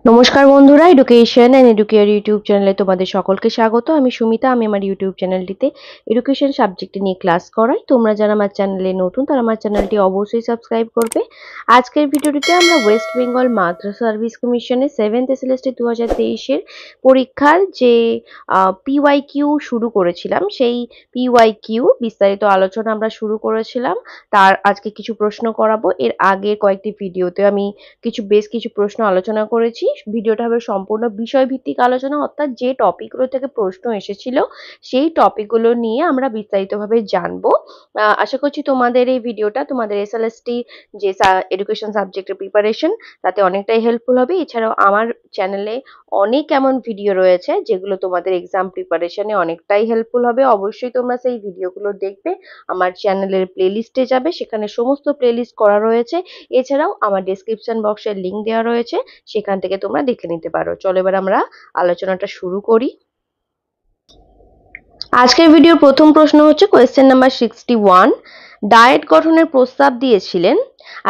নমস্কার বন্ধুরা, education and educare YouTube চ্যানেলে তোমাদের সকলকে স্বাগত। আমি সুমিতা। আমি আমার ইউটিউব চ্যানেলটিতে এডুকেশন সাবজেক্ট নিয়ে ক্লাস করাই। তোমরা যারা আমার চ্যানেলে নতুন তারা আমার চ্যানেলটি অবশ্যই সাবস্ক্রাইব করবে। আজকের ভিডিওটিতে আমরা ওয়েস্ট বেঙ্গল মাদ্রাসা সার্ভিস কমিশনের 7th এসএলএসটি 2023-এর পরীক্ষার যে পিওয়াইকিউ শুরু করেছিলাম, সেই পিওয়াইকিউ বিস্তারিত আলোচনা আমরা শুরু করেছিলাম। তার আজকে কিছু প্রশ্ন করাবো। এর আগের কয়েকটি ভিডিওতে আমি বেশ কিছু প্রশ্ন আলোচনা করেছি। ভিডিওটা হবে সম্পূর্ণ বিষয়ভিত্তিক আলোচনা, অর্থাৎ যে টপিকগুলো থেকে প্রশ্ন এসেছিল সেই টপিকগুলো নিয়ে আমরা বিস্তারিতভাবে জানবো। আশা করছি তোমাদের এই ভিডিওটা তোমাদের এসএলএসটি যে এডুকেশন সাবজেক্টের প্রিপারেশন তাতে অনেকটাই হেল্পফুল হবে। এছাড়াও আমার চ্যানেলে অনেক এমন ভিডিও রয়েছে যেগুলো তোমাদের এক্সাম প্রিপারেশনে অনেকটাই হেল্পফুল হবে। অবশ্যই তোমরা সেই ভিডিওগুলো দেখবে। আমার চ্যানেলের প্লেলিস্টে যাবে, সেখানে সমস্ত প্লেলিস্ট করা রয়েছে। এছাড়াও আমার ডেসক্রিপশন বক্সের লিংক দেওয়া রয়েছে, সেখান থেকে তোমরা দেখে নিতে পারো। চলো এবার আমরা আলোচনাটা শুরু করি। আজকের ভিডিওর প্রথম প্রশ্ন হচ্ছে কোয়েশ্চেন নাম্বার 61। ডায়েট গঠনের প্রস্তাব দিয়েছিলেন।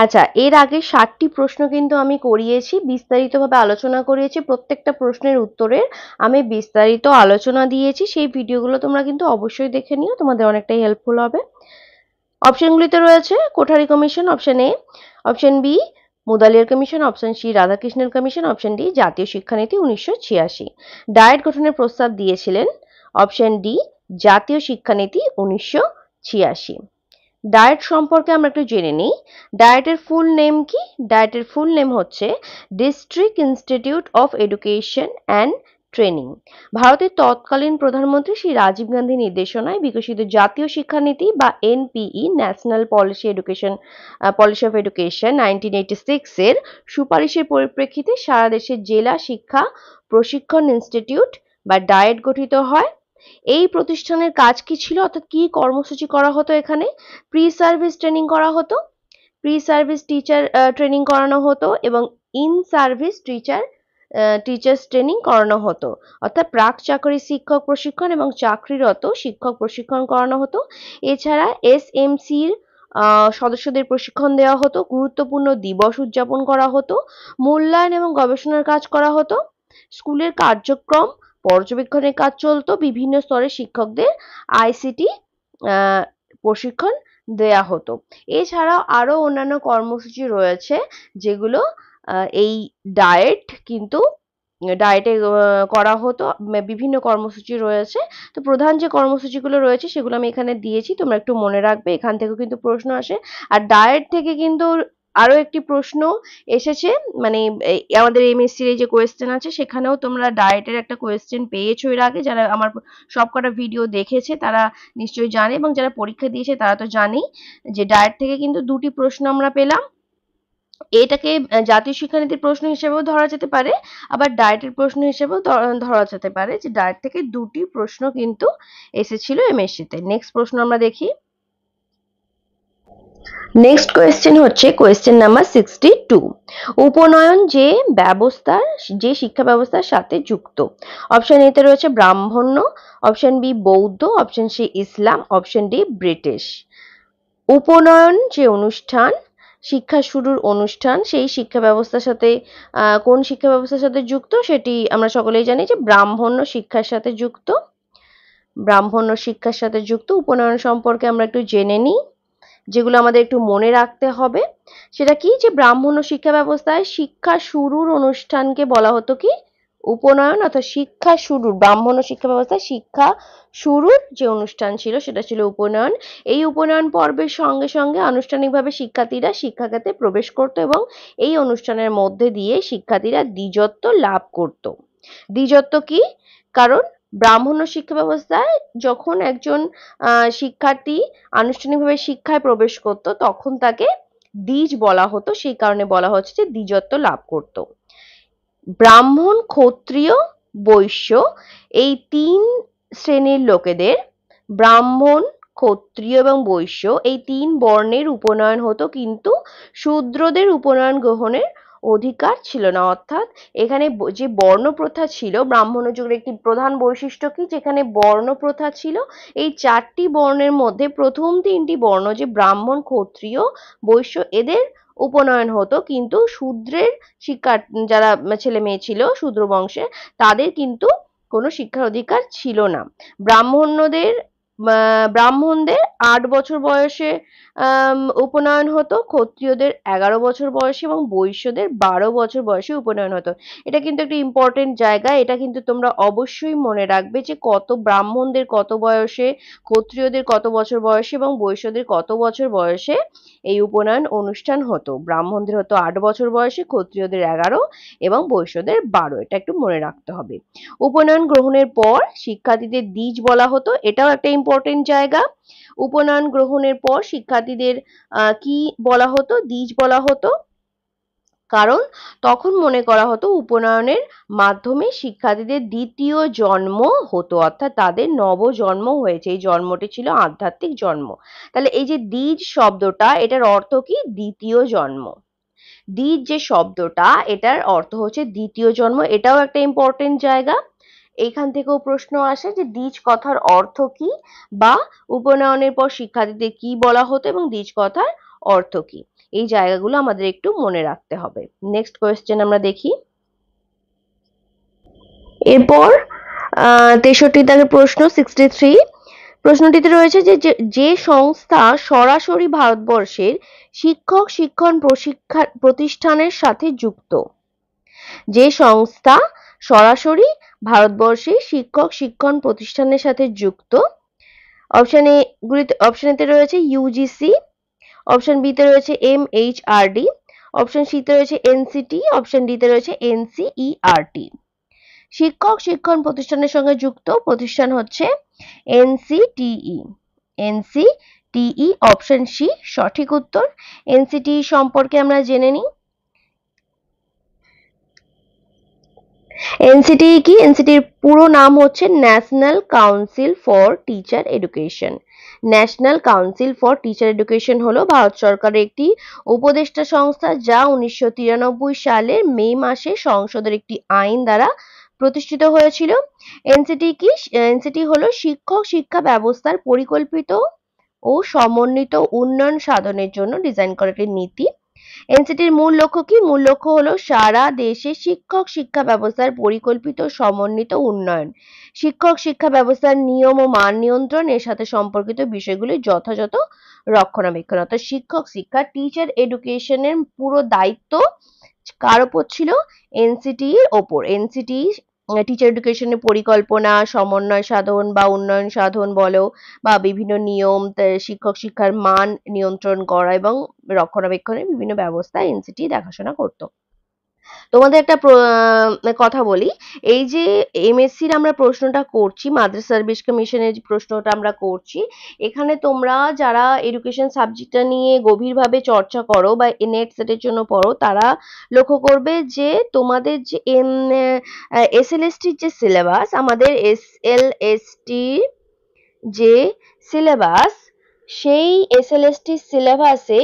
আচ্ছা, এর আগে 60টি প্রশ্ন কিন্তু আমি করিয়েছি, বিস্তারিতভাবে আলোচনা করিয়েছি। প্রত্যেকটা প্রশ্নের উত্তরের আমি বিস্তারিত আলোচনা দিয়েছি। সেই ভিডিওগুলো তোমরা কিন্তু অবশ্যই দেখে নিও, তোমাদের অনেকটাই হেল্পফুল হবে। অপশনগুলিতে রয়েছে Kothari commission, option A; option B Mudaliar commission, option C রাধাকৃষ্ণের কমিশন, অপশন ডি জাতীয় শিক্ষানীতি 1986। ডায়েট গঠনের প্রস্তাব দিয়েছিলেন অপশন ডি জাতীয় শিক্ষানীতি 1986। ডায়েট সম্পর্কে আমরা একটু জেনে নিই। ডায়েটের ফুল নেম কি? ডায়েটের ফুল নেম হচ্ছে district institute of education and training. ভারতের তৎকালীন প্রধানমন্ত্রী শ্রী রাজীব গান্ধী নির্দেশনায় বিকশিত জাতীয় শিক্ষানীতি বা NPE national policy of education 1986 এর সুপারিশের পরিপ্রেক্ষিতে সারা দেশে জেলা শিক্ষা প্রশিক্ষণ ইনস্টিটিউট বা ডায়েট গঠিত হয়। এই প্রতিষ্ঠানের কাজ কি ছিল, অর্থাৎ কি কর্মসূচি করা হতো? এখানে প্রি সার্ভিস ট্রেনিং করা হতো, প্রি সার্ভিস টিচার ট্রেনিং করানো হতো এবং ইন সার্ভিস টিচার্স ট্রেনিং করানো হতো। অর্থাৎ প্রাক চাকরি শিক্ষক প্রশিক্ষণ এবং চাকরিরত শিক্ষক প্রশিক্ষণ করানো হতো। এছাড়া এসএমসির সদস্যদের প্রশিক্ষণ দেওয়া হতো, গুরুত্বপূর্ণ দিবস উদযাপন করা হতো, মূল্যায়ন এবং গবেষণার কাজ করা হতো, স্কুলের কার্যক্রম পর্যবেক্ষণের কাজ চলতো, বিভিন্ন স্তরের শিক্ষকদের আইসিটি প্রশিক্ষণ দেয়া হতো। এছাড়াও আরো অন্যান্য কর্মসূচি রয়েছে যেগুলো এই ডায়েটে করা হতো। বিভিন্ন কর্মসূচি রয়েছে। তো প্রধান যে কর্মসূচিগুলো রয়েছে সেগুলো আমি এখানে দিয়েছি, তোমরা একটু মনে রাখবে, এখান থেকেও কিন্তু প্রশ্ন আসে। আর ডায়েট থেকে কিন্তু আরো একটি প্রশ্ন এসেছে, মানে আমাদের এমএসসির এই যে কোয়েশ্চেন আছে সেখানেও তোমরা ডায়েটের একটা কোয়েশ্চেন পেয়েছো এর আগে। যারা আমার সবকটা ভিডিও দেখেছে তারা নিশ্চয়ই জানে, এবং যারা পরীক্ষা দিয়েছে তারা তো জানেই যে ডায়েট থেকে কিন্তু দুটি প্রশ্ন আমরা পেলাম। এটাকে জাতীয় শিক্ষানীতির প্রশ্ন হিসেবেও ধরা যেতে পারে, আবার ডায়েটের প্রশ্ন হিসেবেও ধরা যেতে পারে, যে ডায়েট থেকে দুটি প্রশ্ন কিন্তু এসেছিল এমএসসিতে। নেক্সট প্রশ্ন আমরা দেখি। নেক্সট কোয়েশ্চেন হচ্ছে কোয়েশ্চেন নাম্বার 62। উপনয়ন যে শিক্ষা ব্যবস্থার সাথে যুক্ত। অপশন এতে রয়েছে ব্রাহ্মণ্য, অপশন বি বৌদ্ধ, অপশন সি ইসলাম, অপশন ডি ব্রিটিশ। উপনয়ন যে অনুষ্ঠান, শিক্ষা শুরুর অনুষ্ঠান, সেই শিক্ষা ব্যবস্থার সাথে কোন শিক্ষা ব্যবস্থার সাথে যুক্ত? সেটি আমরা সকলেই জানি যে ব্রাহ্মণ্য শিক্ষার সাথে যুক্ত। ব্রাহ্মণ্য শিক্ষার সাথে যুক্ত। উপনয়ন সম্পর্কে আমরা একটু জেনে নিই, যেগুলো আমাদের একটু মনে রাখতে হবে। সেটা কি? যে ব্রাহ্মণ্য শিক্ষা ব্যবস্থায় শিক্ষা শুরুর অনুষ্ঠানকে বলা হতো কি? উপনয়ন। অর্থাৎ শিক্ষা শুরুর, ব্রাহ্মণ্য শিক্ষা ব্যবস্থায় শিক্ষা শুরুর যে অনুষ্ঠান ছিল সেটা ছিল উপনয়ন। এই উপনয়ন পর্বের সঙ্গে সঙ্গে আনুষ্ঠানিকভাবে শিক্ষার্থীরা শিক্ষাখাতে প্রবেশ করত এবং এই অনুষ্ঠানের মধ্যে দিয়ে শিক্ষার্থীরা দ্বিজত্ব লাভ করত। দ্বিজত্ব কি? কারণ ব্রাহ্মণ্য শিক্ষা ব্যবস্থায় যখন একজন শিক্ষার্থী আনুষ্ঠানিকভাবে শিক্ষায় প্রবেশ করত তখন তাকে দ্বিজ বলা হতো, সেই কারণে বলা হচ্ছে যে দ্বিজত্ব লাভ করত। ব্রাহ্মণ, ক্ষত্রিয়, বৈশ্য এই তিন শ্রেণীর লোকেদের, ব্রাহ্মণ, ক্ষত্রিয় এবং বৈশ্য এই তিন বর্ণের উপনয়ন হতো, কিন্তু শূদ্রদের উপনয়ন গ্রহণের অধিকার ছিল না। অর্থাৎ এখানে যে বর্ণ প্রথা ছিল, ব্রাহ্মণ যুগের একটি প্রধান বৈশিষ্ট্য কি? যেখানে বর্ণ প্রথা ছিল। এই চারটি বর্ণের মধ্যে প্রথম তিনটি বর্ণ যে ব্রাহ্মণ, ক্ষত্রিয়, বৈশ্য, এদের উপনয়ন হতো, কিন্তু শূদ্রের শিক্ষা যারা ছেলে মেয়ে ছিল শূদ্র বংশের তাদের কিন্তু কোনো শিক্ষার অধিকার ছিল না। ব্রাহ্মণদের ৮ বছর বয়সে উপনয়ন হতো, ক্ষত্রিয়দের ১১ বছর বয়সে এবং বৈশ্যদের ১২ বছর বয়সে উপনয়ন হতো। এটা কিন্তু একটা ইম্পর্টেন্ট জায়গা, এটা কিন্তু তোমরা অবশ্যই মনে রাখবে যে ব্রাহ্মণদের কত বয়সে, ক্ষত্রিয়দের কত বছর বয়সে এবং বৈশ্যদের কত বছর বয়সে এই উপনয়ন অনুষ্ঠান হতো। ব্রাহ্মণদের হতো ৮ বছর বয়সে, ক্ষত্রিয়দের ১১ এবং বৈশ্যদের ১২। এটা একটু মনে রাখতে হবে। উপনয়ন গ্রহণের পর শিক্ষার্থীদের দ্বিজ বলা হতো, এটাও একটা ইম্পর্টেন্ট জায়গা। উপনয়ন গ্রহণের পর শিক্ষার্থীদের কি বলা হতো? দ্বিজ বলা হতো। কারণ তখন মনে করা হতো উপনয়নের মাধ্যমে শিক্ষার্থীদের দ্বিতীয় জন্ম হতো, অর্থাৎ তাদের নবজন্ম হয়েছে। এই জন্মটি ছিল আধ্যাত্মিক জন্ম। তাহলে এই যে দ্বিজ শব্দটা, এটার অর্থ কি? দ্বিতীয় জন্ম। দ্বিজ যে শব্দটা, এটার অর্থ হচ্ছে দ্বিতীয় জন্ম। এটাও একটা ইম্পর্টেন্ট জায়গা। এইখান থেকেও প্রশ্ন আসে যে দ্বিজ কথার অর্থ কি, বা উপনয়নের পর শিক্ষার্থীদের কি বলা হতো এবং দ্বিজ কথার অর্থ কি। এই জায়গাগুলো আমাদের একটু মনে রাখতে হবে। নেক্সট কোয়েশ্চেন আমরা দেখি। এরপর ৬৩ দাগের প্রশ্ন 63, প্রশ্নটিতে রয়েছে যে সংস্থা সরাসরি ভারতবর্ষের শিক্ষক শিক্ষণ প্রতিষ্ঠানের সাথে যুক্ত, যে সংস্থা সরাসরি ভারতবর্ষের শিক্ষক শিক্ষণ প্রতিষ্ঠানের সাথে যুক্ত। অপশন এতে রয়েছে ইউজিসি, অপশন বিতে রয়েছে এমএইচআরডি, অপশন সিতে রয়েছে এনসিটি, অপশন ডিতে রয়েছে এনসিইআরটি। শিক্ষক শিক্ষণ প্রতিষ্ঠানের সঙ্গে যুক্ত প্রতিষ্ঠান হচ্ছে এনসিটিই। এনসিটিই অপশন সি সঠিক উত্তর। এনসিটিই সম্পর্কে আমরা জেনে নিই। এনসিটিই কি? এনসিটির পুরো নাম হচ্ছে national council for teacher education. National council for teacher education হলো ভারত সরকারের একটি উপদেষ্টা সংস্থা, যা 1993 সালের মে মাসে সংসদের একটি আইন দ্বারা প্রতিষ্ঠিত হয়েছিল। এনসিটি কি? এনসিটি হলো শিক্ষক শিক্ষা ব্যবস্থার পরিকল্পিত ও সমন্বিত উন্নয়ন সাধনের জন্য ডিজাইন করা একটি নীতি। এনসিটির মূল লক্ষ্য কি? মূল লক্ষ্য হলো সারা দেশে শিক্ষক শিক্ষা ব্যবস্থার পরিকল্পিত সমন্বিত উন্নয়ন, শিক্ষক শিক্ষা ব্যবস্থার নিয়ম ও মান নিয়ন্ত্রণ, এর সাথে সম্পর্কিত বিষয়গুলির যথাযথ রক্ষণাবেক্ষণ। অর্থাৎ শিক্ষক শিক্ষা টিচার এডুকেশনের পুরো দায়িত্ব কার ওপর ছিল? এনসিটির ওপর। এনসিটি টিচার এডুকেশনের পরিকল্পনা, সমন্বয় সাধন বা উন্নয়ন সাধন বলো, বা বিভিন্ন নিয়ম, শিক্ষক শিক্ষার মান নিয়ন্ত্রণ করা এবং রক্ষণাবেক্ষণের বিভিন্ন ব্যবস্থা এনসিটি দেখাশোনা করতো। তোমাদের একটা কথা বলি, এই যে এমএসসির আমরা প্রশ্নটা করছি, মাদ্রাসা সার্ভিস কমিশনের যে প্রশ্নটা আমরা করছি, এখানে তোমরা যারা এডুকেশন সাবজেক্টটা নিয়ে গভীরভাবে চর্চা করো বা নেট সেটের জন্য পড়ো, তারা লক্ষ্য করবে যে তোমাদের যে এসএলএসটির যে সিলেবাস, আমাদের এসএলএসটির যে সিলেবাস, সেই এসএলএসটির সিলেবাসে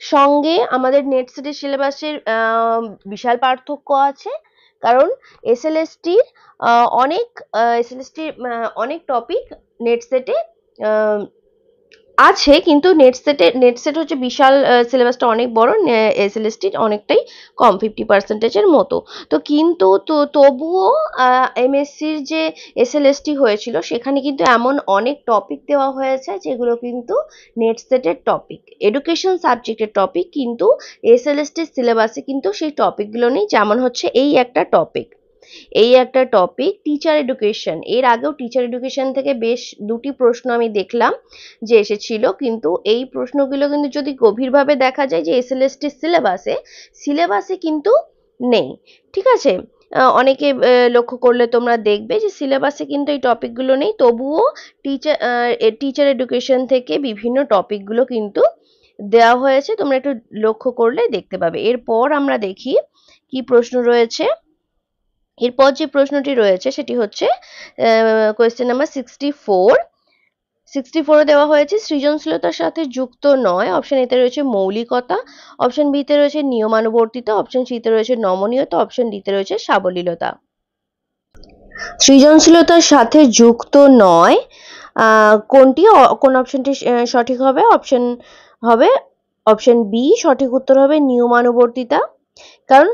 সঙ্গে আমাদের নেট সেটের সিলেবাসের বিশাল পার্থক্য আছে। কারণ এসএলএসটির অনেক টপিক নেট সেটে আছে, কিন্তু নেট সেট হচ্ছে বিশাল, সিলেবাসটা অনেক বড়, এসএলএসটির অনেকটাই কম, 50% মতো। তো কিন্তু তবুও এমএসসির যে এসএলএসটি হয়েছিল সেখানে কিন্তু এমন অনেক টপিক দেওয়া হয়েছে যেগুলো কিন্তু নেট সেটের টপিক, এডুকেশন সাবজেক্টের টপিক, কিন্তু এসএলএসটির সিলেবাসে কিন্তু সেই টপিকগুলো নেই। যেমন হচ্ছে এই একটা টপিক টিচার এডুকেশন। এর আগেও টিচার এডুকেশন থেকে বেশ দুটি প্রশ্ন আমি দেখলাম যে এসেছিল, কিন্তু এই প্রশ্নগুলো কিন্তু যদি গভীরভাবে দেখা যায় যে এসএলএসটির সিলেবাসে কিন্তু নেই। ঠিক আছে, অনেকে লক্ষ্য করলে তোমরা দেখবে যে সিলেবাসে কিন্তু এই টপিকগুলো নেই, তবুও টিচার এডুকেশন থেকে বিভিন্ন টপিকগুলো কিন্তু দেওয়া হয়েছে, তোমরা একটু লক্ষ্য করলে দেখতে পাবে। এরপর আমরা দেখি কি প্রশ্ন রয়েছে। এরপর যে প্রশ্নটি রয়েছে সেটি হচ্ছে কোয়েশ্চেন নাম্বার 64 দেওয়া হয়েছে সৃজনশীলতার সাথে যুক্ত নয়। অপশন এতে রয়েছে মৌলিকতা, অপশন বিতে রয়েছে নিয়মানুবর্তিতা, অপশন সিতে রয়েছে নমনীয়তা, অপশন ডিতে রয়েছে সাবলীলতা। সৃজনশীলতার সাথে যুক্ত নয় কোনটি, কোন অপশনটি সঠিক হবে? অপশন হবে অপশন বি সঠিক উত্তর হবে নিয়মানুবর্তিতা। কারণ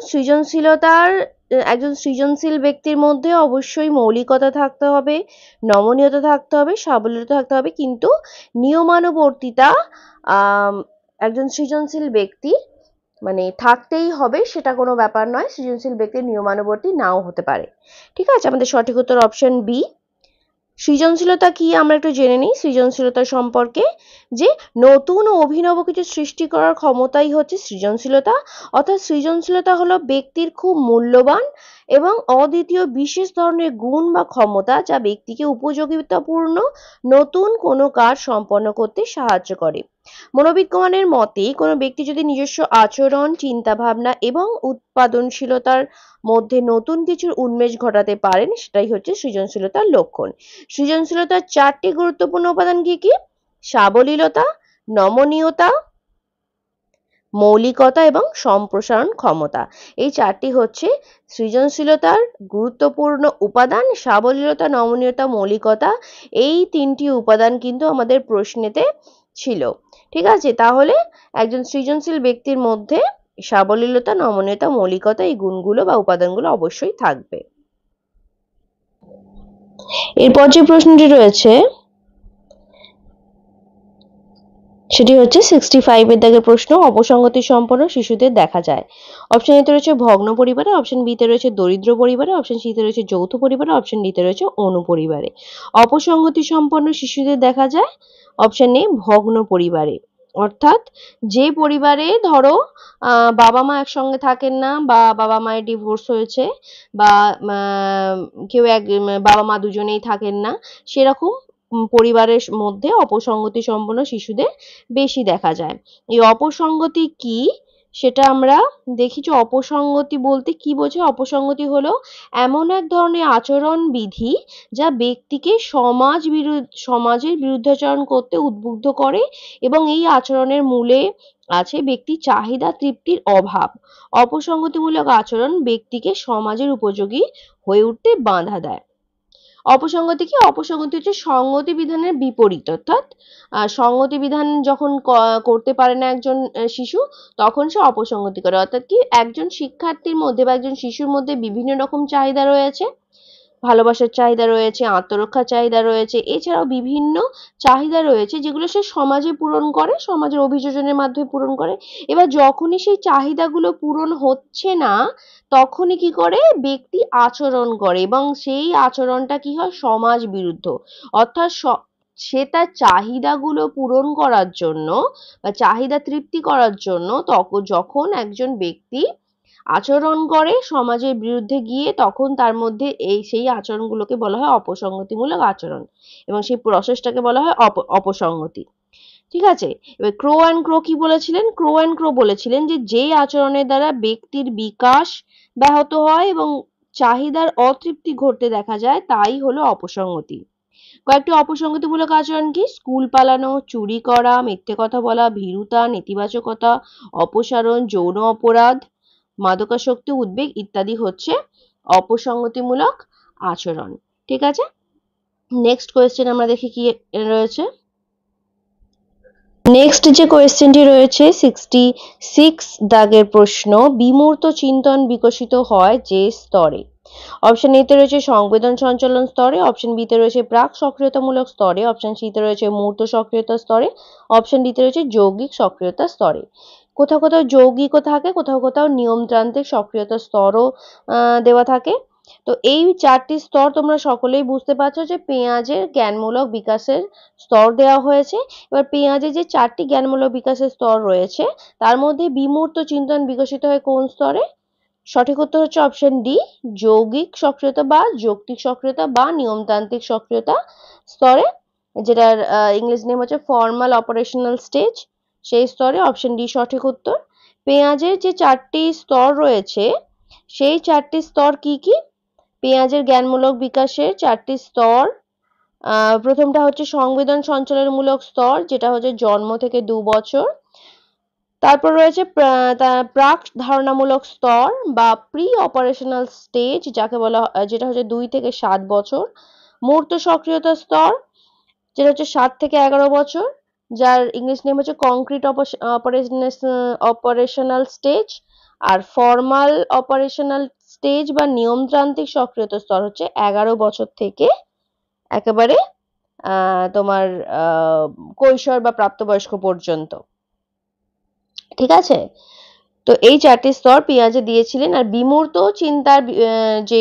একজন সৃজনশীল ব্যক্তির মধ্যে অবশ্যই মৌলিকতা থাকতে হবে, নমনীয়তা থাকতে হবে, সাবলীলতা থাকতে হবে, কিন্তু নিয়মানুবর্তিতা একজন সৃজনশীল ব্যক্তি মানে থাকতেই হবে সেটা কোনো ব্যাপার নয়, সৃজনশীল ব্যক্তি নিয়মানুবর্তী নাও হতে পারে। ঠিক আছে, আমাদের সঠিক উত্তর অপশন বি। সৃজনশীলতা কি আমরা একটু জেনে নিই সৃজনশীলতা সম্পর্কে, যে নতুন ও অভিনব কিছু সৃষ্টি করার ক্ষমতাই হচ্ছে সৃজনশীলতা। অর্থাৎ সৃজনশীলতা হলো ব্যক্তির খুব মূল্যবান এবং অদ্বিতীয় বিশেষ ধরনের গুণ বা ক্ষমতা যা ব্যক্তিকে উপযোগিতাপূর্ণ নতুন কোনো কাজ সম্পন্ন করতে সাহায্য করে। মনোবিজ্ঞানের মতে কোনো ব্যক্তি যদি নিজস্ব আচরণ, চিন্তাভাবনা এবং উৎপাদনশীলতার মধ্যে নতুন কিছুর উন্মেষ ঘটাতে পারেন, সেটাই হচ্ছে সৃজনশীলতার লক্ষণ। সৃজনশীলতার 4টি গুরুত্বপূর্ণ উপাদান কি কি? সাবলীলতা, নমনীয়তা, মৌলিকতা এবং সম্প্রসারণ ক্ষমতা। এই 4টি হচ্ছে সৃজনশীলতার গুরুত্বপূর্ণ উপাদান। সাবলীলতা, নমনীয়তা, মৌলিকতা, এই 3টি উপাদান কিন্তু আমাদের প্রশ্নেতে ছিল। ঠিক আছে, তাহলে একজন সৃজনশীল ব্যক্তির মধ্যে সাবলীলতা, নমনীয়তা, মৌলিকতা এই গুণগুলো বা উপাদানগুলো অবশ্যই থাকবে। এরপর যে প্রশ্নটি রয়েছে সেটি হচ্ছে 65 এর দাগের প্রশ্ন। অপসঙ্গতি সম্পন্ন শিশুদের দেখা যায়। অপশন এতে রয়েছে ভগ্ন পরিবারে, অপশন বিতে রয়েছে দরিদ্র পরিবারে, অপশন সিতে রয়েছে যৌথ পরিবারে, অপশন ডিতে রয়েছে অনুপরিবারে। অপসঙ্গতি সম্পন্ন শিশুদের দেখা যায় অপশন এ ভগ্ন পরিবারে। অর্থাৎ যে পরিবারে ধরো বাবা মা একসঙ্গে থাকেন না, বা বাবা মায়ের ডিভোর্স হয়েছে, বা কেউ বাবা মা দুজনেই থাকেন না, সেরকম পরিবারের মধ্যে অপসঙ্গতি সম্পন্ন শিশুদের বেশি দেখা যায়। এই অপসঙ্গতি কি সেটা আমরা দেখি, যে অপসঙ্গতি বলতে কি বোঝায়। অপসঙ্গতি হলো এমন এক ধরনের আচরণ বিধি যা ব্যক্তিকে সমাজের বিরুদ্ধাচরণ করতে উদ্বুদ্ধ করে, এবং এই আচরণের মূলে আছে ব্যক্তির চাহিদা তৃপ্তির অভাব। অপসঙ্গতিমূলক আচরণ ব্যক্তিকে সমাজের উপযোগী হয়ে উঠতে বাধা দেয়। অপসঙ্গতি কি? অপসঙ্গতি হচ্ছে সঙ্গতি বিধানের বিপরীত। অর্থাৎ সঙ্গতি বিধান যখন করতে পারে না একজন শিশু, তখন সে অপসঙ্গতি করে। অর্থাৎ কি, একজন শিক্ষার্থীর মধ্যে বা একজন শিশুর মধ্যে বিভিন্ন রকম চাহিদা রয়েছে, ভালোবাসার চাহিদা রয়েছে, আত্মরক্ষার চাহিদা রয়েছে, এছাড়াও বিভিন্ন চাহিদা রয়েছে যেগুলো সে সমাজে পূরণ করে, সমাজের অভিযোজনের মাধ্যমে পূরণ করে। এবার যখনই সেই চাহিদাগুলো পূরণ হচ্ছে না, তখনই কি করে ব্যক্তি আচরণ করে, এবং সেই আচরণটা কি হয়? সমাজ বিরুদ্ধ। অর্থাৎ সে তার চাহিদাগুলো পূরণ করার জন্য বা চাহিদা তৃপ্তি করার জন্য যখন একজন ব্যক্তি আচরণ করে সমাজের বিরুদ্ধে গিয়ে, তখন তার মধ্যে সেই আচরণগুলোকে বলা হয় অপসঙ্গতিমূলক আচরণ, এবং সেই প্রসেসটাকে বলা হয় অপসঙ্গতি। ঠিক আছে, এবার ক্রো অ্যান্ড ক্রো কি বলেছিলেন? ক্রো অ্যান্ড ক্রো বলেছিলেন যে আচরণের দ্বারা ব্যক্তির বিকাশ ব্যাহত হয় এবং চাহিদার অতৃপ্তি ঘটতে দেখা যায়, তাই হলো অপসঙ্গতি। কয়েকটি অপসঙ্গতিমূলক আচরণ কি? স্কুল পালানো, চুরি করা, মিথ্যে কথা বলা, ভীরুতা, নেতিবাচকতা, অপসারণ, যৌন অপরাধ, মাদকাসক্তি, উদ্বেগ ইত্যাদি হচ্ছে অপসঙ্গতিমূলক আচরণ। ঠিক আছে, নেক্সট কোয়েশ্চেন আমরা দেখি কি রয়েছে। নেক্সট যে কোয়েশ্চেনটি রয়েছে 66 দাগের প্রশ্ন। বিমূর্ত চিন্তন বিকশিত হয় যে স্তরে? অপশন এতে রয়েছে সংবেদন সঞ্চালন স্তরে, অপশন বিতে রয়েছে প্রাক সক্রিয়তামূলক স্তরে, অপশন সিতে রয়েছে মূর্ত সক্রিয়তা স্তরে, অপশন ডিতে রয়েছে যৌগিক সক্রিয়তা স্তরে। কোথাও কোথাও যৌগিকও থাকে, কোথাও কোথাও নিয়মতান্ত্রিক সক্রিয়তা স্তরও দেওয়া থাকে। তো এই 4টি স্তর তোমরা সকলেই বুঝতে পারছো যে পেঁয়াজের জ্ঞানমূলক বিকাশের স্তর দেওয়া হয়েছে। এবার পেঁয়াজের যে 4টি জ্ঞানমূলক বিকাশের স্তর রয়েছে, তার মধ্যে বিমূর্ত চিন্তন বিকশিত হয় কোন স্তরে? সঠিক উত্তর হচ্ছে অপশন ডি, যৌগিক সক্রিয়তা বা যৌক্তিক সক্রিয়তা বা নিয়মতান্ত্রিক সক্রিয়তা স্তরে, যেটার ইংলিশ নেম হচ্ছে ফর্মাল অপারেশনাল স্টেজ, সেই স্তরে। অপশন ডি সঠিক উত্তর। পেঁয়াজের যে 4টি স্তর রয়েছে, সেই 4টি স্তর কি কি? পেঁয়াজের জ্ঞানমূলক বিকাশের 4টি স্তর, প্রথমটা হচ্ছে সংবেদন সঞ্চালনমূলক স্তর, যেটা হচ্ছে জন্ম থেকে 2 বছর। তারপর রয়েছে প্রাক ধারণামূলক স্তর বা প্রি অপারেশনাল স্টেজ, যাকে বলা যেটা হচ্ছে 2 থেকে 7 বছর। মূর্ত সক্রিয়তা স্তর, যেটা হচ্ছে 7 থেকে 11 বছর। যার ইংলিশ নেম হচ্ছে কংক্রিট অপারেশনাল স্টেজ, আর ফর্মাল অপারেশনাল স্টেজ বা নিয়মতান্ত্রিক সক্রিয়তা স্তর হচ্ছে 11 বছর থেকে একেবারে তোমার কৈশোর বা প্রাপ্তবয়স্ক পর্যন্ত। ঠিক আছে, তো এই 4টি স্তর পিয়াজে দিয়েছিলেন। আর বিমূর্ত চিন্তার যে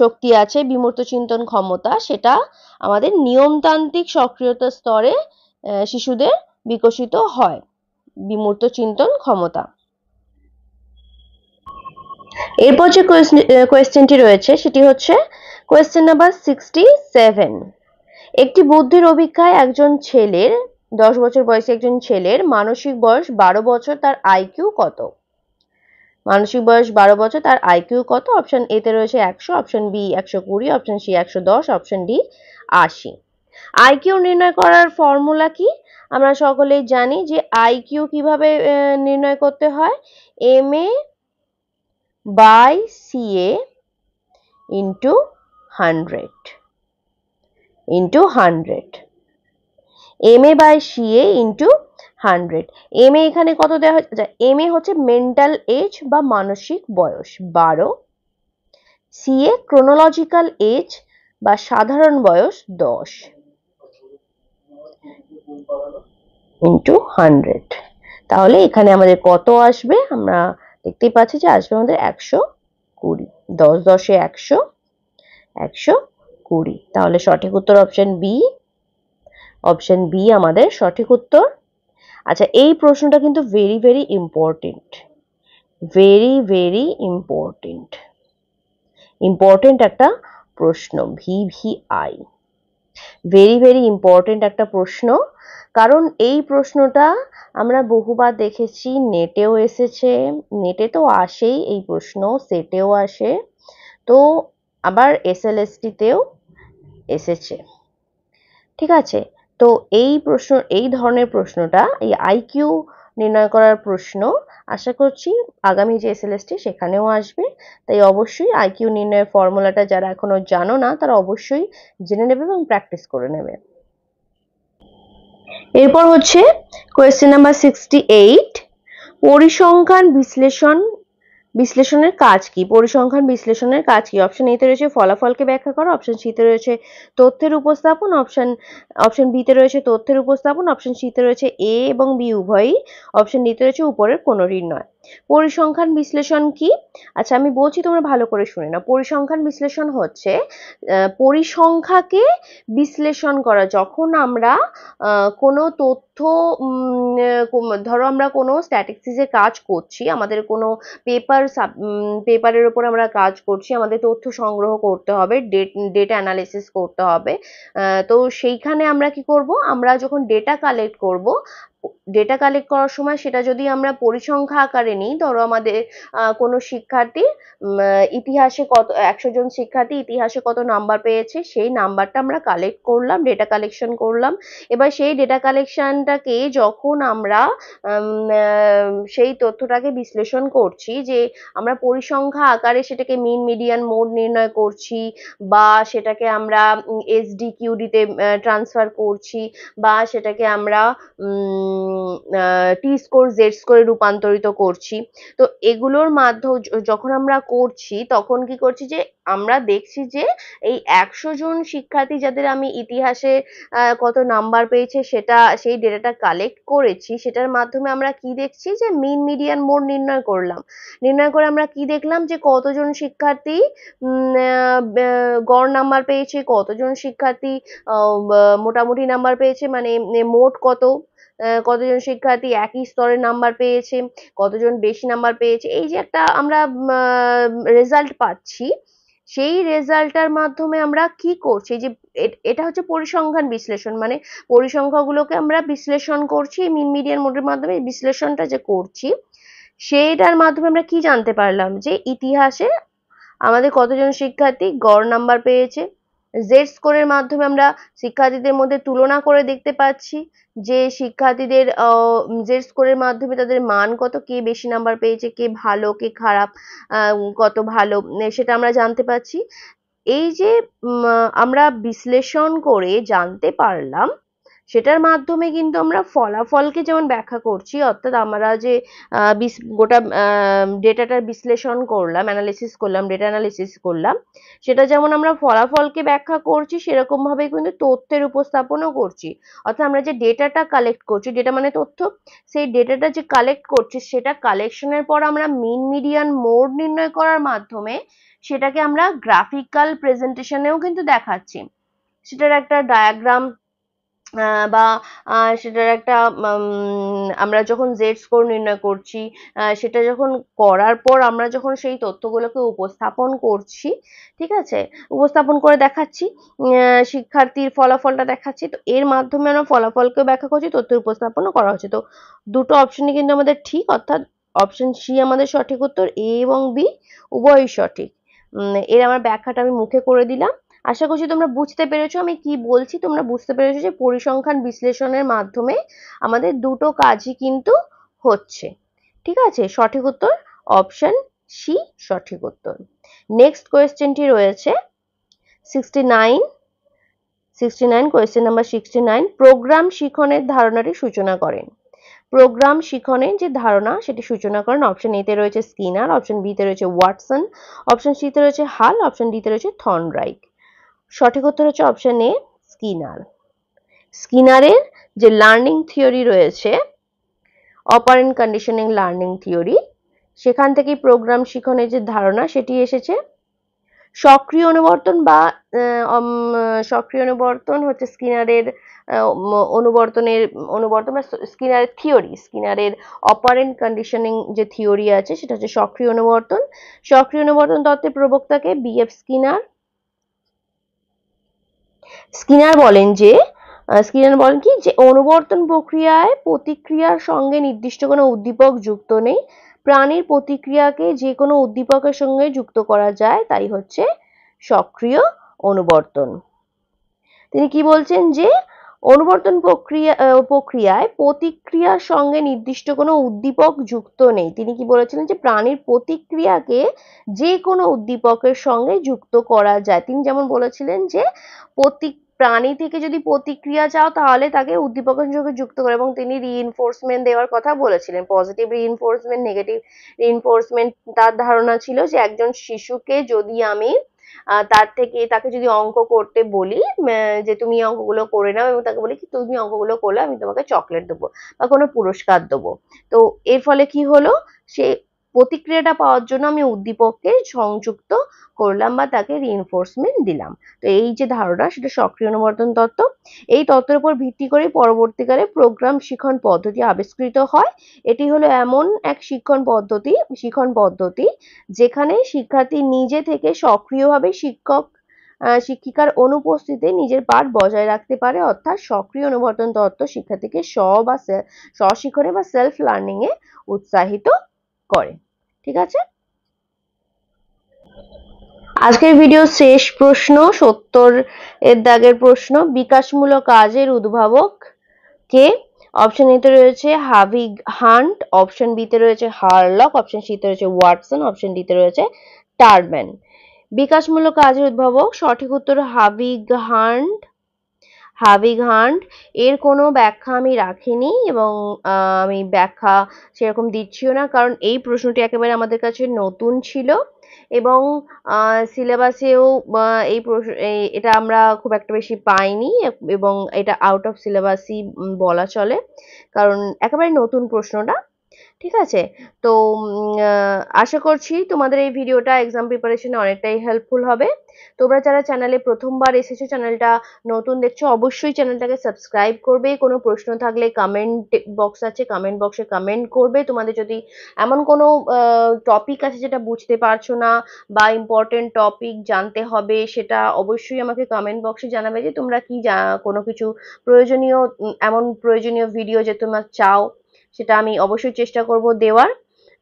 শক্তি আছে, বিমূর্ত চিন্তন ক্ষমতা, সেটা আমাদের নিয়মতান্ত্রিক সক্রিয়তা স্তরে শিশুদের বিকশিত হয়, বিমূর্ত চিন্তন ক্ষমতা। এরপর যে কোয়েশ্চেনটি রয়েছে সেটি হচ্ছে কোয়েশ্চেন নাম্বার 67। একটি বুদ্ধির অভিজ্ঞায় একজন ছেলের 10 বছর বয়সী একজন ছেলের মানসিক বয়স 12 বছর, তার আইকিউ কত? মানসিক বয়স 12 বছর, তার আইকিউ কত? অপশন এ তে রয়েছে 100, option B 120, option C 110, option D 80। IQ নির্ণয় করার ফর্মুলা কি? আমরা সকলেই জানি যে আইকিউ কিভাবে নির্ণয় করতে হয়। MA by CA into 100 MA by CA into 100। MA এখানে কত দেওয়া হচ্ছে? MA হচ্ছে মেন্টাল এজ বা মানসিক বয়স 12, CA ক্রোনোলজিক্যাল এজ বা সাধারণ বয়স 10 ইন্টু 100। তাহলে এখানে আমাদের কত আসবে? আমরা দেখতেই পাচ্ছি যে আসবে আমাদের 120। 10 10 এ 100, 120। তাহলে সঠিক উত্তর অপশন বি। অপশন বি আমাদের সঠিক উত্তর। আচ্ছা, এই প্রশ্নটা কিন্তু very very important, very very important, important একটা প্রশ্ন। VVI ভেরি ভেরি ইম্পর্টেন্ট একটা প্রশ্ন, কারণ এই প্রশ্নটা আমরা বহুবার দেখেছি, নেটেও এসেছে, নেটে তো আসেই এই প্রশ্ন, সেটেও আসে, তো আবার SLST তেও এসেছে। ঠিক আছে, তো এই প্রশ্ন, এই ধরনের প্রশ্নটা, এই আইকিউ নির্ণয় করার প্রশ্ন আশা করছি আগামী যে SLST সেখানেও আসবে। তাই অবশ্যই আইকিউ নির্ণয়ের ফর্মুলাটা যারা এখনো জানো না তারা অবশ্যই জেনে নেবে এবং প্র্যাকটিস করে নেবে। এরপর হচ্ছে কোয়েশ্চেন নাম্বার 68। পরিসংখ্যান বিশ্লেষণের কাজ কি? পরিসংখ্যান বিশ্লেষণের কাজ কি? অপশন এ তে রয়েছে ফলাফলকে ব্যাখ্যা করা, অপশন সি তে রয়েছে তথ্যের উপস্থাপন, অপশন বি তে রয়েছে তথ্যের উপস্থাপন, অপশন সি তে রয়েছে এ এবং বি উভয়ই, অপশন ডি তে রয়েছে উপরের কোনটির নয়। পরিসংখ্যান বিশ্লেষণ কি? আচ্ছা, আমি বলছি, তোমরা ভালো করে শুনে নাও। পরিসংখ্যান বিশ্লেষণ হচ্ছে পরিসংখ্যাকে বিশ্লেষণ করা। যখন আমরা কোনো তথ্য, ধরো আমরা কোনো স্ট্যাটিস্টিক্সে কাজ করছি, আমাদের কোনো পেপারের উপর আমরা কাজ করছি, আমাদের তথ্য সংগ্রহ করতে হবে, ডেটা অ্যানালিসিস করতে হবে। তো সেইখানে আমরা কি করব? আমরা যখন ডেটা কালেক্ট করব, ডেটা কালেক্ট করার সময় সেটা যদি আমরা পরিসংখ্যা আকারে নিই, ধরো আমাদের কোনো শিক্ষার্থী ইতিহাসে কত, 100 জন শিক্ষার্থী ইতিহাসে কত নাম্বার পেয়েছে, সেই নাম্বারটা আমরা কালেক্ট করলাম, ডেটা কালেকশন করলাম। এবার সেই ডেটা কালেকশনটাকে যখন আমরা সেই তথ্যটাকে বিশ্লেষণ করছি, যে আমরা পরিসংখ্যা আকারে সেটাকে মিন, মিডিয়ান, মোড নির্ণয় করছি, বা সেটাকে আমরা SDQD তে ট্রান্সফার করছি, বা সেটাকে আমরা টি স্কোর জেড স্কোরে রূপান্তরিত করছি। তো এগুলোর মাধ্যমে যখন আমরা করছি তখন কি করছি, যে আমরা দেখছি যে এই 100 জন শিক্ষার্থী যাদের আমি ইতিহাসে কত নাম্বার পেয়েছে সেটা, সেই ডেটাটা কালেক্ট করেছি, সেটার মাধ্যমে আমরা কি দেখছি, যে মিন, মিডিয়ান, মোড নির্ণয় করলাম। নির্ণয় করে আমরা কি দেখলাম, যে কতজন শিক্ষার্থী গড় নাম্বার পেয়েছে, কতজন শিক্ষার্থী মোটামুটি নাম্বার পেয়েছে, মানে মোট কতজন শিক্ষার্থী একই স্তরের নাম্বার পেয়েছে, কতজন বেশি নাম্বার পেয়েছে, এই যে একটা আমরা রেজাল্ট পাচ্ছি, সেই রেজাল্টটার মাধ্যমে আমরা কি করছি, যে এটা হচ্ছে পরিসংখ্যান বিশ্লেষণ। মানে পরিসংখ্যাগুলোকে আমরা বিশ্লেষণ করছি মিন, মিডিয়ান, মোডের মাধ্যমে। বিশ্লেষণটা যে করছি সেইটার মাধ্যমে আমরা কি জানতে পারলাম, যে ইতিহাসে আমাদের কতজন শিক্ষার্থী গড় নাম্বার পেয়েছে। জেড স্কোরের মাধ্যমে আমরা শিক্ষার্থীদের মধ্যে তুলনা করে দেখতে পাচ্ছি যে শিক্ষার্থীদের জেড স্কোরের মাধ্যমে তাদের মান কত, কে বেশি নাম্বার পেয়েছে, কে ভালো, কে খারাপ, কত ভালো, সেটা আমরা জানতে পাচ্ছি। এই যে আমরা বিশ্লেষণ করে জানতে পারলাম, সেটার মাধ্যমে কিন্তু আমরা ফলাফলকে যেমন ব্যাখ্যা করছি, অর্থাৎ আমরা যে গোটা ডেটাটার বিশ্লেষণ করলাম, অ্যানালিসিস করলাম, ডেটা অ্যানালিসিস করলাম, সেটা যেমন আমরা ফলাফলকে ব্যাখ্যা করছি, সেরকম ভাবে কিন্তু তথ্যের উপস্থাপনও করছি। অর্থাৎ আমরা যে ডেটাটা কালেক্ট করছি, ডেটা মানে তথ্য, সেই ডেটাটা যে কালেক্ট করছি, সেটা কালেকশনের পর আমরা মিন, মিডিয়ান, মোড নির্ণয় করার মাধ্যমে সেটাকে আমরা গ্রাফিক্যাল প্রেজেন্টেশনেও কিন্তু দেখাচ্ছি। সেটার একটা ডায়াগ্রাম বা সেটার একটা আমরা যখন জেড স্কোর নির্ণয় করছি, সেটা যখন করার পর আমরা যখন সেই তথ্যগুলোকে উপস্থাপন করছি, ঠিক আছে, উপস্থাপন করে দেখাচ্ছি, শিক্ষার্থীর ফলাফলটা দেখাচ্ছি, তো এর মাধ্যমে আমরা ফলাফলকেও ব্যাখ্যা করছি, তথ্যের উপস্থাপনও করা হচ্ছে। তো দুটো অপশনই কিন্তু আমাদের ঠিক, অর্থাৎ অপশন সি আমাদের সঠিক উত্তর, এ এবং বি উভয়ই সঠিক। এর আমার ব্যাখ্যাটা আমি মুখে করে দিলাম। আশা করছি তোমরা বুঝতে পেরেছো আমি কি বলছি, তোমরা বুঝতে পেরেছো যে পরিসংখ্যান বিশ্লেষণের মাধ্যমে আমাদের দুটো কাজই কিন্তু হচ্ছে। ঠিক আছে, সঠিক উত্তর অপশন সি সঠিক উত্তর। নেক্সট কোয়েশ্চেনটি রয়েছে 69 কোয়েশ্চেন নাম্বার 69। প্রোগ্রাম শিখনের ধারণাটি সূচনা করেন। প্রোগ্রাম শিখনের যে ধারণা সেটি সূচনা করেন। অপশন এ তে রয়েছে স্কিনার, অপশন বি তে রয়েছে ওয়াটসন, অপশন সি তে রয়েছে হাল, অপশন ডি তে রয়েছে থর্নডাইক। সঠিক উত্তর হচ্ছে অপশন এ স্কিনার। স্কিনারের যে লার্নিং থিওরি রয়েছে, অপারেন্ট কন্ডিশনিং লার্নিং থিওরি, সেখান থেকেই প্রোগ্রাম শিখনের যে ধারণা সেটি এসেছে। সক্রিয় অনুবর্তন বা সক্রিয় অনুবর্তন হচ্ছে স্কিনারের অনুবর্তন বা স্কিনারের থিওরি। স্কিনারের অপারেন্ট কন্ডিশনিং যে থিওরি আছে সেটা হচ্ছে সক্রিয় অনুবর্তন। সক্রিয় অনুবর্তন তত্ত্বের প্রবক্তাকে বিএফ স্কিনার। স্কিনার বলেন কি যে অনুবর্তন প্রক্রিয়ায় প্রতিক্রিয়ার সঙ্গে নির্দিষ্ট কোনো উদ্দীপক যুক্ত নেই, প্রাণীর প্রতিক্রিয়াকে যে কোনো উদ্দীপকের সঙ্গে যুক্ত করা যায়, তাই হচ্ছে সক্রিয় অনুবর্তন। তিনি কি বলছেন যে অনুবর্তন প্রক্রিয়ায় প্রতিক্রিয়ার সঙ্গে নির্দিষ্ট কোনো উদ্দীপক যুক্ত নেই। তিনি কি বলেছিলেন যে প্রাণীর প্রতিক্রিয়াকে যে কোনো উদ্দীপকের সঙ্গে যুক্ত করা যায়। তিনি যেমন বলেছিলেন যে প্রাণী থেকে যদি প্রতিক্রিয়া চাও তাহলে তাকে উদ্দীপকের সঙ্গে যুক্ত করে, এবং তিনি রিইনফোর্সমেন্ট দেওয়ার কথা বলেছিলেন, পজিটিভ রিইনফোর্সমেন্ট, নেগেটিভ রিইনফোর্সমেন্ট। তার ধারণা ছিল যে একজন শিশুকে যদি আমি তাকে যদি অঙ্ক করতে বলি, যে তুমি অঙ্কগুলো করে নাও, এবং তাকে বলি কি তুমি অঙ্কগুলো করলে আমি তোমাকে চকলেট দেবো বা কোনো পুরস্কার দেবো, তো এর ফলে কি হলো, সে প্রতিক্রিয়াটা পাওয়ার জন্য আমি উদ্দীপককে সংযুক্ত করলাম বা তাকে রিইনফোর্সমেন্ট দিলাম। তো এই যে ধারণা সেটা সক্রিয় অনুবর্তন তত্ত্ব। এই তত্ত্বের উপর ভিত্তি করে পরবর্তীকালে প্রোগ্রাম শিখন পদ্ধতি আবিষ্কৃত হয়। এটি হলো এমন এক শিক্ষণ পদ্ধতি যেখানে শিক্ষার্থী নিজে থেকে সক্রিয়ভাবে শিক্ষিকার অনুপস্থিতিতে নিজের পাঠ বজায় রাখতে পারে, অর্থাৎ সক্রিয় অনুবর্তন তত্ত্ব শিক্ষার্থীকে স্বশিক্ষণে বা সেলফ লার্নিং এ উৎসাহিত করে। ঠিক আছে, আজকের ভিডিও শেষ প্রশ্ন, 70 এর দাগের প্রশ্ন। বিকাশমূলক কাজের উদ্ভাবক কে? অপশন এ তে রয়েছে হাভিগ হান্ট, অপশন বি তে রয়েছে হারলক, অপশন সি তে রয়েছে ওয়াটসন, অপশন ডি তে রয়েছে টারম্যান। বিকাশমূলক কাজের উদ্ভাবক সঠিক উত্তর হাভিগ হান্ট। এর কোনো ব্যাখ্যা আমি রাখিনি এবং আমি ব্যাখ্যা সেরকম দিচ্ছিও না, কারণ এই প্রশ্নটি একেবারে আমাদের কাছে নতুন ছিল এবং সিলেবাসেও এটা আমরা খুব একটা বেশি পাইনি এবং এটা আউট অফ সিলেবাসই বলা চলে, কারণ একেবারে নতুন প্রশ্নটা। ঠিক আছে, তো আশা করছি তোমাদের এই ভিডিওটা এক্সাম প্রিপারেশনে অনেকটাই হেল্পফুল হবে। তোমরা যারা চ্যানেলে প্রথমবার এসেছো, চ্যানেলটা নতুন দেখছো, অবশ্যই চ্যানেলটাকে সাবস্ক্রাইব করবে। কোনো প্রশ্ন থাকলে কমেন্ট বক্স আছে, কমেন্ট বক্সে কমেন্ট করবে। তোমাদের যদি এমন কোনো টপিক আছে যেটা বুঝতে পারছো না বা ইম্পর্টেন্ট টপিক জানতে হবে, সেটা অবশ্যই আমাকে কমেন্ট বক্সে জানাবে যে তোমরা কি কোনো কিছু এমন প্রয়োজনীয় ভিডিও যে তোমরা চাও, সেটা আমি অবশ্যই চেষ্টা করব দেওয়ার।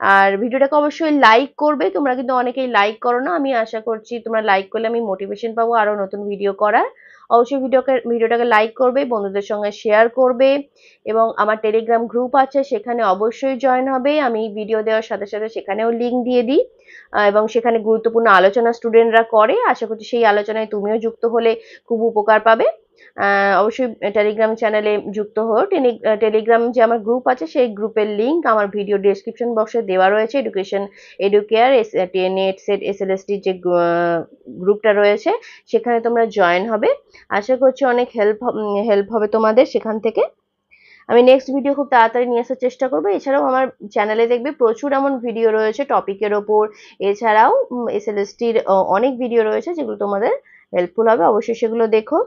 আর ভিডিওটাকে অবশ্যই লাইক করবে, তোমরা কিন্তু অনেকেই লাইক করো না, আমি আশা করছি তোমরা লাইক করলে আমি মোটিভেশন পাবো আরো নতুন ভিডিও করার। অবশ্যই ভিডিওটাকে লাইক করবে, বন্ধুদের সঙ্গে শেয়ার করবে এবং আমার টেলিগ্রাম গ্রুপ আছে সেখানে অবশ্যই জয়েন হবে। আমি ভিডিও দেওয়ার সাথে সাথে সেখানেও লিংক দিয়ে দিই এবং সেখানে গুরুত্বপূর্ণ আলোচনা স্টুডেন্টরা করে, আশা করছি সেই আলোচনায় তুমিও যুক্ত হলে খুব উপকার পাবে। অবশ্যই টেলিগ্রাম চ্যানেলে যুক্ত হও। টেলিগ্রাম যে আমার গ্রুপ আছে সেই গ্রুপের লিংক আমার ভিডিও ডেসক্রিপশন বক্সে দেওয়া রয়েছে। এডুকেয়ার নেট সেট এসএলএসটি যে গ্রুপটা রয়েছে সেখানে তোমরা জয়েন হবে। আশা করছি অনেক হেল্প হবে তোমাদের সেখান থেকে। আমি নেক্সট ভিডিও খুব তাড়াতাড়ি নিয়ে আসার চেষ্টা করবো। এছাড়াও আমার চ্যানেলে দেখবে প্রচুর এমন ভিডিও রয়েছে টপিকের ওপর। এছাড়াও এসএলএসটির অনেক ভিডিও রয়েছে যেগুলো তোমাদের হেল্পফুল হবে, অবশ্যই সেগুলো দেখো।